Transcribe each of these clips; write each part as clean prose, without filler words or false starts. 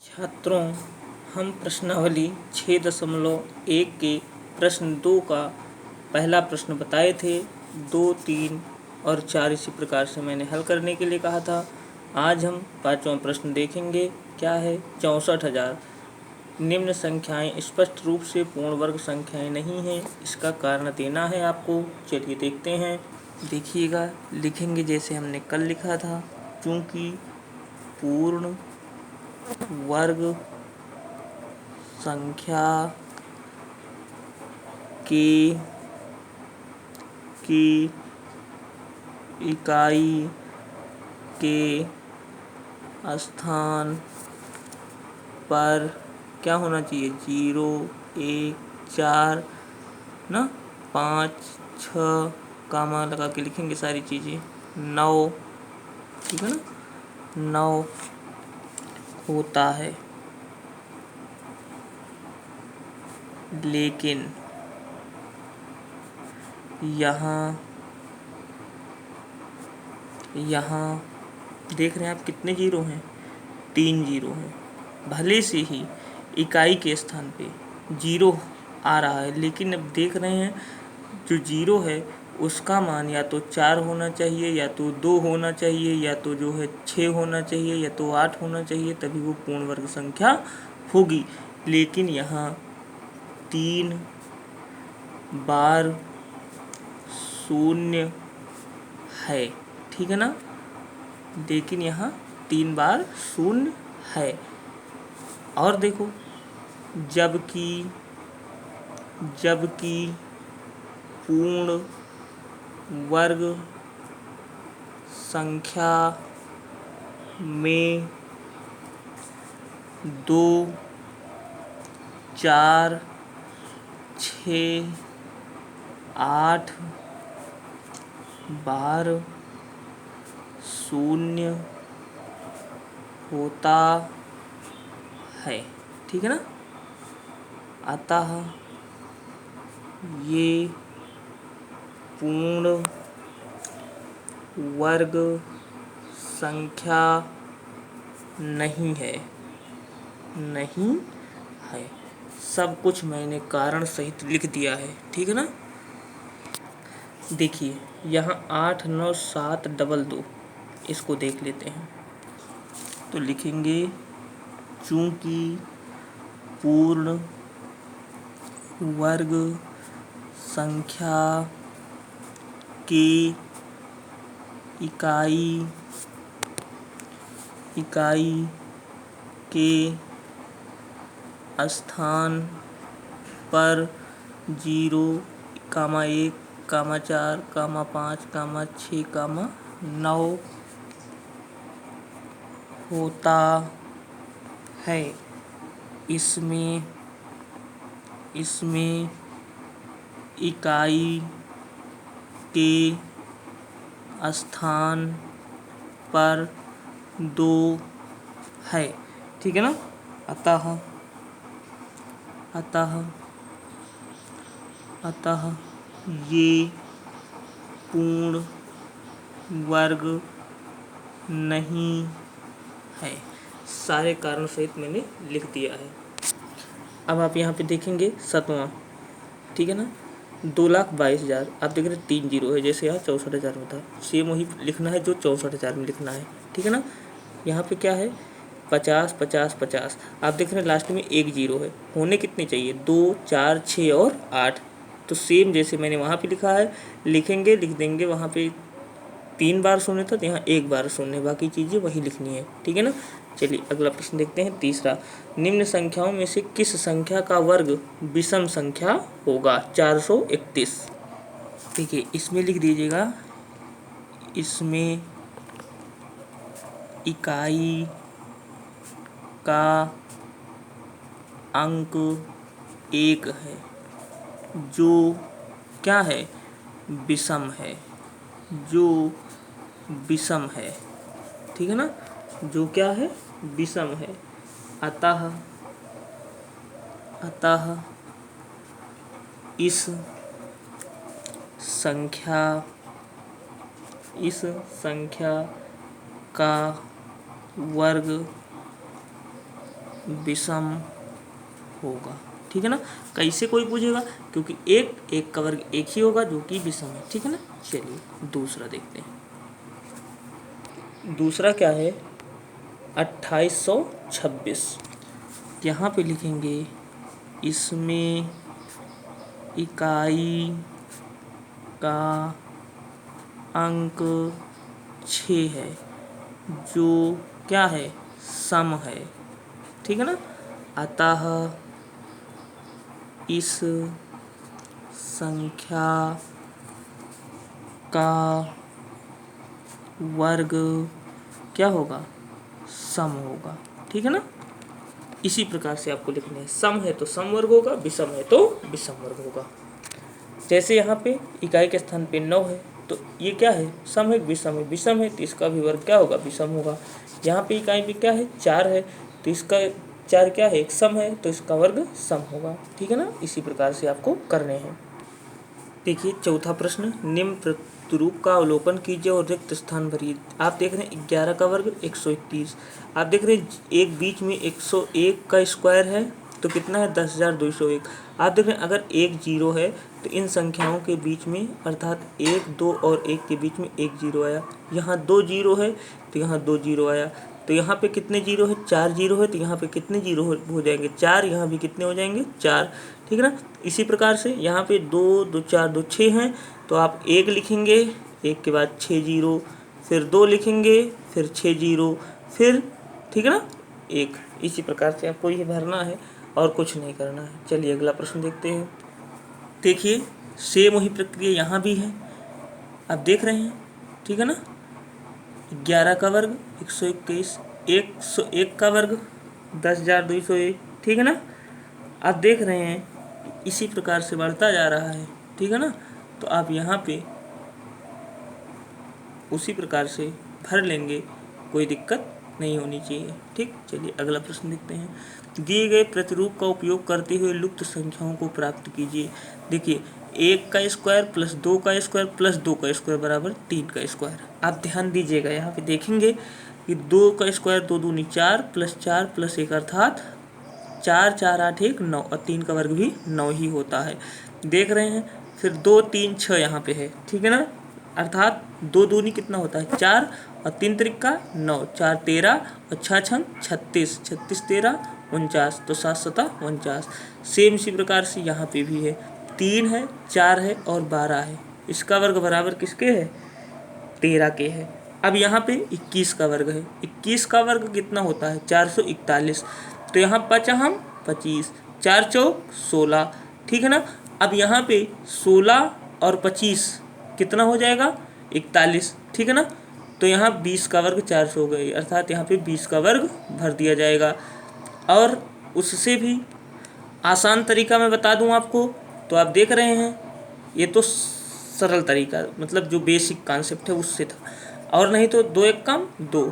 छात्रों, हम प्रश्नावली 6.1 के प्रश्न 2 का पहला प्रश्न बताए थे। 2, 3 और 4 इसी प्रकार से मैंने हल करने के लिए कहा था। आज हम 5वां प्रश्न देखेंगे। क्या है? 64,000 निम्न संख्याएं स्पष्ट रूप से पूर्ण वर्ग संख्याएं नहीं हैं। इसका कारण देना है आपको। चलिए देखते हैं। देखिएगा, लिखेंगे जैसे हमने कल लिखा था। चूँकि पूर्ण वर्ग संख्या की इकाई के स्थान पर क्या होना चाहिए? 0, 1, 4 ना, 5, 6 कामा लगा के लिखेंगे सारी चीज़ें। 9, ठीक है ना, 9 होता है। लेकिन यहाँ देख रहे हैं आप कितने जीरो हैं? 3 जीरो हैं। भले से ही इकाई के स्थान पे जीरो आ रहा है, लेकिन अब देख रहे हैं जो जीरो है उसका मान या तो 4 होना चाहिए, या तो 2 होना चाहिए, या तो जो है 6 होना चाहिए, या तो 8 होना चाहिए, तभी वो पूर्ण वर्ग संख्या होगी। लेकिन यहाँ 3 बार 0 है, ठीक है ना। लेकिन यहाँ 3 बार 0 है। और देखो, जबकि पूर्ण वर्ग संख्या में 2, 4, 6, 8 बार 0 होता है, ठीक है ना। अतः ये पूर्ण वर्ग संख्या नहीं है। सब कुछ मैंने कारण सहित लिख दिया है, ठीक है ना। देखिए यहाँ 8, 9, 7, 2, इसको देख लेते हैं। तो लिखेंगे चूँकि पूर्ण वर्ग संख्या की इकाई के स्थान पर 0, 1, 4, 5, 6, 9 होता है। इसमें इकाई के स्थान पर 2 है, ठीक है ना। अतः ये पूर्ण वर्ग नहीं है। सारे कारण सहित मैंने लिख दिया है। अब आप यहाँ पे देखेंगे 7वां, ठीक है ना। 2,22,000 आप देख रहे हैं 3 जीरो है, जैसे यहाँ 64,000 में था। सेम वही लिखना है जो 64,000 में लिखना है, ठीक है ना। यहाँ पे क्या है? 50, 50, 50। आप देख रहे हैं लास्ट में 1 जीरो है। होने कितने चाहिए? 2, 4, 6 और 8। तो सेम जैसे मैंने वहाँ पे लिखा है लिख देंगे। वहाँ पे 3 बार 0 था, तो यहाँ 1 बार 0, बाकी चीज़ें वही लिखनी है, ठीक है ना। चलिए अगला प्रश्न देखते हैं। तीसरा, निम्न संख्याओं में से किस संख्या का वर्ग विषम संख्या होगा? 431। देखिए इसमें लिख दीजिएगा, इसमें इकाई का अंक 1 है, जो क्या है? विषम है। ठीक है ना, जो क्या है? विषम है। अतः इस संख्या का वर्ग विषम होगा। ठीक है ना। कैसे कोई पूछेगा, क्योंकि एक का वर्ग एक ही होगा जो कि विषम है। ठीक है ना। चलिए दूसरा देखते हैं। दूसरा क्या है, 2826। यहाँ पे लिखेंगे इसमें इकाई का अंक 6 है जो क्या है, सम है। ठीक है ना। अतः इस संख्या का वर्ग क्या होगा, सम होगा। ठीक है ना। इसी प्रकार से आपको लिखना है, सम है तो सम वर्ग होगा, विषम है तो विषम वर्ग होगा। जैसे यहाँ पे इकाई के स्थान पे 9 है तो ये क्या है, सम है विषम है, विषम है तो इसका भी वर्ग क्या होगा, विषम होगा। यहाँ पे इकाई पे क्या है, 4 है तो इसका 4 क्या है, एक सम है तो इसका वर्ग सम होगा। ठीक है ना। इसी प्रकार से आपको करने हैं। देखिए चौथा प्रश्न, निम्न प्रतिरूप का अवलोकन कीजिए और रिक्त स्थान भरिए। आप देख रहे हैं 11 का वर्ग 131। आप देख रहे हैं एक बीच में 101 का स्क्वायर है तो कितना है, 10,201। आप देख रहे हैं अगर एक जीरो है तो इन संख्याओं के बीच में अर्थात 1, 2 और 1 के बीच में एक जीरो आया। यहाँ 2 जीरो है तो यहाँ 2 जीरो आया। तो यहाँ पे कितने जीरो है, 4 जीरो है तो यहाँ पे कितने जीरो हो जाएंगे, 4। यहाँ भी कितने हो जाएंगे, 4। ठीक है ना। इसी प्रकार से यहाँ पे 2, 2, 4, 2, 6 हैं तो आप 1 लिखेंगे, 1 के बाद 6 जीरो, फिर 2 लिखेंगे, फिर 6 जीरो, फिर ठीक है ना 1। इसी प्रकार से आपको ये भरना है और कुछ नहीं करना है। चलिए अगला प्रश्न देखते हैं। देखिए सेम वही प्रक्रिया यहाँ भी है, आप देख रहे हैं। ठीक है ना। 11 का वर्ग 121, 101 का वर्ग 10,201। ठीक है ना। आप देख रहे हैं इसी प्रकार से बढ़ता जा रहा है। ठीक है ना। तो आप यहाँ पे उसी प्रकार से भर लेंगे, कोई दिक्कत नहीं होनी चाहिए। ठीक। चलिए अगला प्रश्न देखते हैं। दिए गए प्रतिरूप का उपयोग करते हुए लुप्त संख्याओं को प्राप्त कीजिए। देखिए 1 का स्क्वायर प्लस 2 का स्क्वायर प्लस 2 का स्क्वायर बराबर 3 का स्क्वायर। आप ध्यान दीजिएगा यहाँ पे देखेंगे कि 2 का स्क्वायर 2 दूनी 4 प्लस 4 प्लस 1 अर्थात 4, 4, 8, 1, 9 और 3 का वर्ग भी 9 ही होता है। देख रहे हैं। फिर 2, 3, 6 यहाँ पे है। ठीक है ना। अर्थात 2 दूनी कितना होता है, 4 और 3 त्रिक का 9, 4 13 और 6 छंग 36, 36 13 49 तो 7 सता 49। सेम इसी प्रकार से यहाँ पे भी है, 3 है, 4 है और 12 है। इसका वर्ग बराबर किसके है, 13 के है। अब यहाँ पे 21 का वर्ग है। 21 का वर्ग कितना होता है, 441। तो यहाँ 5 हम 25, 4 चौक 16। ठीक है ना। अब यहाँ पे 16 और 25 कितना हो जाएगा, 41। ठीक है ना। तो यहाँ 20 का वर्ग 400 हो गई, अर्थात यहाँ पे 20 का वर्ग भर दिया जाएगा। और उससे भी आसान तरीका मैं बता दूं आपको, तो आप देख रहे हैं ये तो सरल तरीका, मतलब जो बेसिक कॉन्सेप्ट है उससे था। और नहीं तो 2 1 कम 2,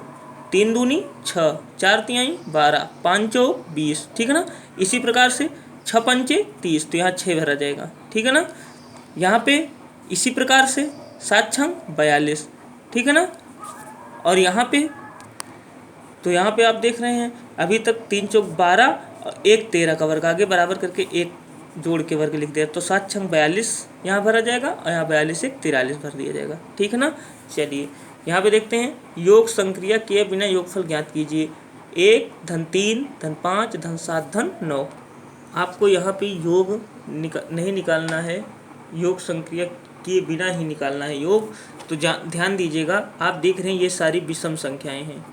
3 दूनी 6, 4 तिहाई 12, 5 चौक 20। ठीक है ना। इसी प्रकार से 6 पंचे 30 तो यहाँ 6 भरा जाएगा। ठीक है ना। यहाँ पे इसी प्रकार से 7 छंग 42। ठीक है ना। और यहाँ पे तो यहाँ पे आप देख रहे हैं अभी तक 3 चौक 12 और 1 13 का वर्ग आगे बराबर करके 1 जोड़ के वर्ग लिख दिया तो 7 छंग 42 यहाँ भरा जाएगा और यहाँ 42 1 43 भर दिया जाएगा। ठीक है ना। चलिए यहाँ पे देखते हैं, योग संक्रिया किए बिना योगफल ज्ञात कीजिए। 1 धन 3 धन 5 धन 7 धन 9। आपको यहाँ पे योग नहीं निकालना है, योग संक्रिया किए बिना ही निकालना है योग। तो ध्यान दीजिएगा, आप देख रहे हैं ये सारी विषम संख्याएं हैं।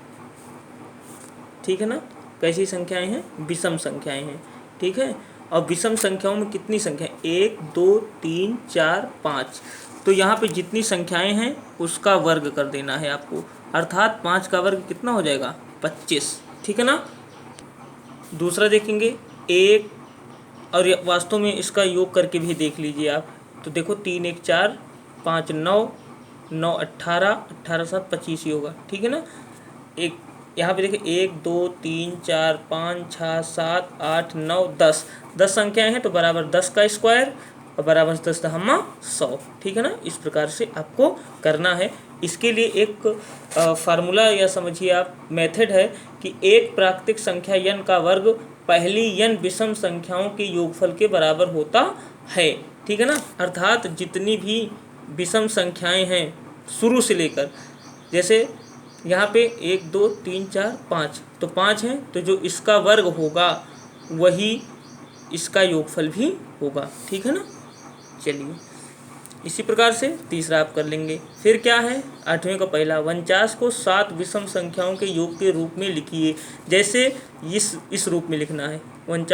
ठीक है ना। कैसी संख्याएं हैं, विषम संख्याएं हैं। ठीक है। और विषम संख्याओं में कितनी संख्या, 1 2 3 4 5। तो यहाँ पे जितनी संख्याएं हैं उसका वर्ग कर देना है आपको, अर्थात 5 का वर्ग कितना हो जाएगा, 25। ठीक है ना। दूसरा देखेंगे 1, और वास्तव में इसका योग करके भी देख लीजिए आप। तो देखो 3 1 4 5 9 9 18 18 7 25 ही होगा। ठीक है ना। एक यहाँ पे देखिए 1 2 3 4 5 6 7 8 9 10 10 संख्याएं हैं तो बराबर 10 का स्क्वायर और बराबर 10 दहम्मा 100। ठीक है ना। इस प्रकार से आपको करना है। इसके लिए एक फार्मूला या समझिए आप मेथड है कि एक प्राकृतिक संख्या n का वर्ग पहली n विषम संख्याओं के योगफल के बराबर होता है। ठीक है ना, अर्थात जितनी भी विषम संख्याएं हैं शुरू से लेकर, जैसे यहाँ पे 1 2 3 4 5, तो 5 हैं, तो जो इसका वर्ग होगा वही इसका योगफल भी होगा। ठीक है ना। चलिए इसी प्रकार से तीसरा आप कर लेंगे। फिर क्या है, 8वें का पहला 49 को 7 विषम संख्याओं के योग के रूप में लिखिए। जैसे इस रूप में लिखना है, 49